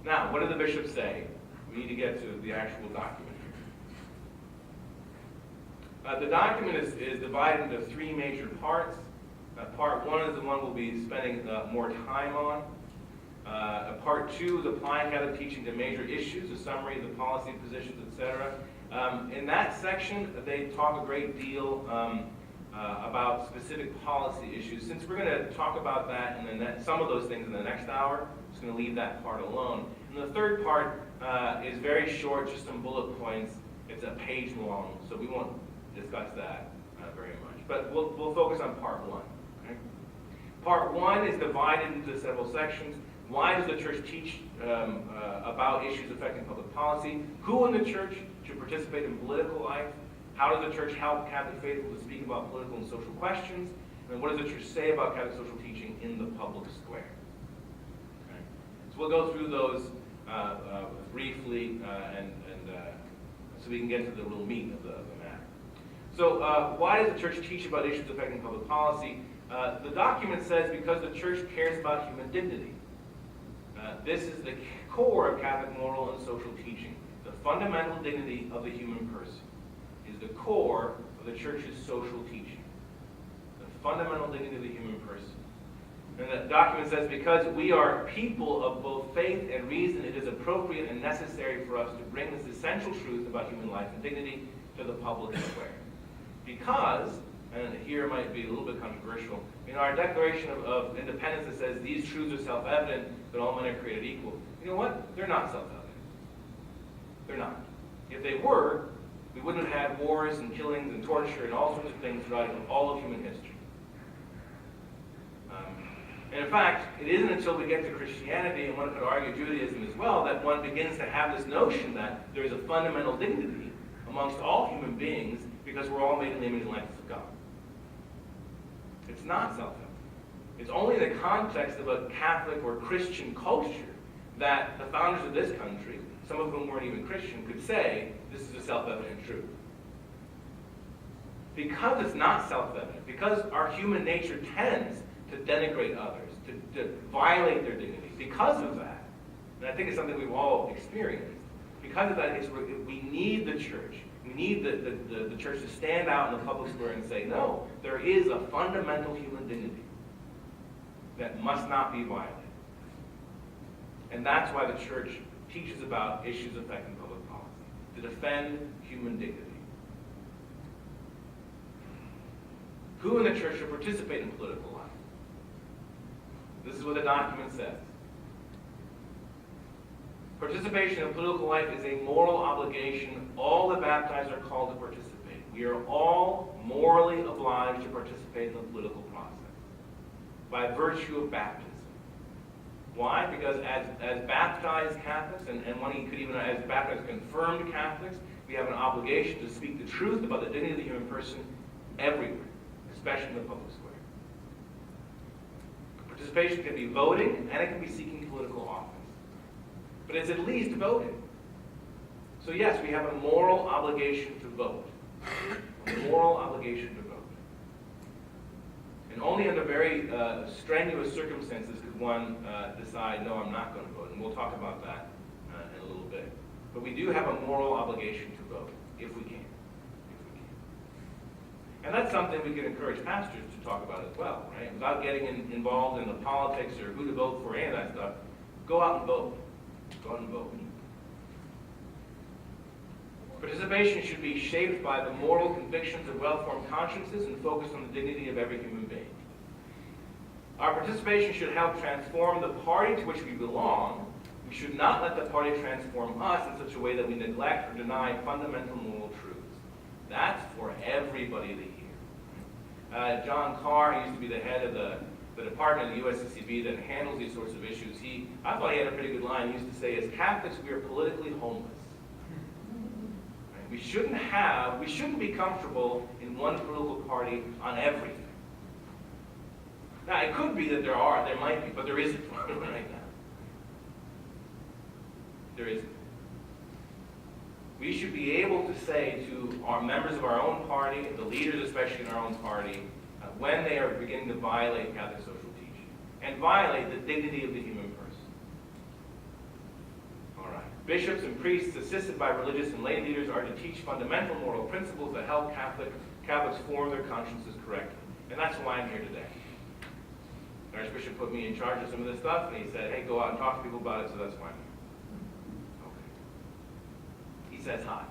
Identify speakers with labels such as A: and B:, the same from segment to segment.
A: Now, what did the bishop say? We need to get to the actual document here. The document is divided into three major parts. Part one is the one we'll be spending more time on. Part two is applying Catholic teaching to major issues, a summary of the policy positions, etc. In that section, they talk a great deal about specific policy issues. Since we're going to talk about that and some of those things in the next hour, I'm just going to leave that part alone. And the third part is very short, just some bullet points. It's a page long, so we won't discuss that very much. But we'll focus on part one. Okay? Part one is divided into several sections. Why does the church teach about issues affecting public policy? Who in the church should participate in political life? How does the church help Catholic faithful to speak about political and social questions? And what does the church say about Catholic social teaching in the public square? Okay. So we'll go through those briefly, so we can get to the real meat of the matter. So why does the church teach about issues affecting public policy? The document says because the church cares about human dignity. This is the core of Catholic moral and social teaching. The fundamental dignity of the human person is the core of the church's social teaching. The fundamental dignity of the human person. And the document says, because we are people of both faith and reason, it is appropriate and necessary for us to bring this essential truth about human life and dignity to the public square. Because, and here it might be a little bit controversial, in our Declaration of Independence it says these truths are self-evident, that all men are created equal. You know what? They're not self-evident. They're not. If they were, we wouldn't have had wars and killings and torture and all sorts of things throughout all of human history. And in fact, it isn't until we get to Christianity, and one could argue Judaism as well, that one begins to have this notion that there is a fundamental dignity amongst all human beings because we're all made in the image and likeness of God. It's not self-evident. It's only in the context of a Catholic or Christian culture that the founders of this country, some of whom weren't even Christian, could say this is a self-evident truth. Because it's not self-evident, because our human nature tends to denigrate others, to violate their dignity, because of that, and I think it's something we've all experienced, because of that, we need the church. We need the church to stand out in the public square and say, no, there is a fundamental human dignity that must not be violated. And that's why the church teaches about issues affecting public policy, to defend human dignity. Who in the church should participate in political life? This is what the document says. Participation in political life is a moral obligation. All the baptized are called to participate. We are all morally obliged to participate in the political process by virtue of baptism. Why? Because as baptized Catholics, and one could even as baptized confirmed Catholics, we have an obligation to speak the truth about the dignity of the human person everywhere, especially in the public square. Participation can be voting, and it can be seeking political office. But it's at least voting. So yes, we have a moral obligation to vote. A moral obligation to vote. And only under very strenuous circumstances could one decide, no, I'm not going to vote. And we'll talk about that in a little bit. But we do have a moral obligation to vote, if we can. And that's something we can encourage pastors to talk about as well, right? Without getting involved in the politics or who to vote for, any of that stuff, go out and vote. Go out and vote. Participation should be shaped by the moral convictions of well-formed consciences and focus on the dignity of every human being. Our participation should help transform the party to which we belong. We should not let the party transform us in such a way that we neglect or deny fundamental moral truths. That's for everybody to hear. John Carr used to be the head of the department of the USCCB that handles these sorts of issues. I thought he had a pretty good line. He used to say, as Catholics, we are politically homeless. Right? We shouldn't be comfortable in one political party on everything. Now, it could be that there might be, but there isn't right now. There isn't. We should be able to say to our members of our own party, the leaders especially in our own party, when they are beginning to violate Catholic social teaching and violate the dignity of the human person. Bishops and priests, assisted by religious and lay leaders, are to teach fundamental moral principles that help Catholics form their consciences correctly. And that's why I'm here today. The Archbishop put me in charge of some of this stuff, and he said, hey, go out and talk to people about it, so that's why I'm here. Okay. He says hi.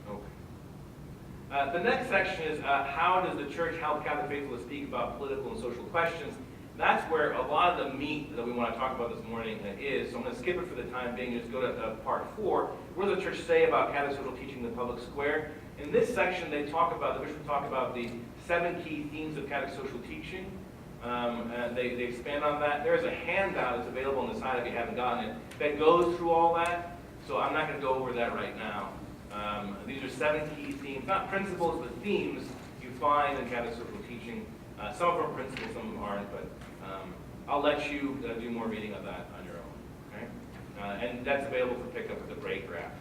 A: Okay. The next section is how does the church help Catholic faithful to speak about political and social questions? That's where a lot of the meat that we want to talk about this morning is. So I'm going to skip it for the time being and just go to part 4. What does the church say about Catholic social teaching in the public square? In this section, the bishop talk about the 7 key themes of Catholic social teaching. They expand on that. There's a handout that's available on the side if you haven't gotten it that goes through all that. So I'm not going to go over that right now. These are 7 key themes, not principles, but themes you find in Catholic social teaching. Some of them are principles, some of them aren't, but I'll let you do more reading of that on your own. Okay? And that's available for pickup with the break graph.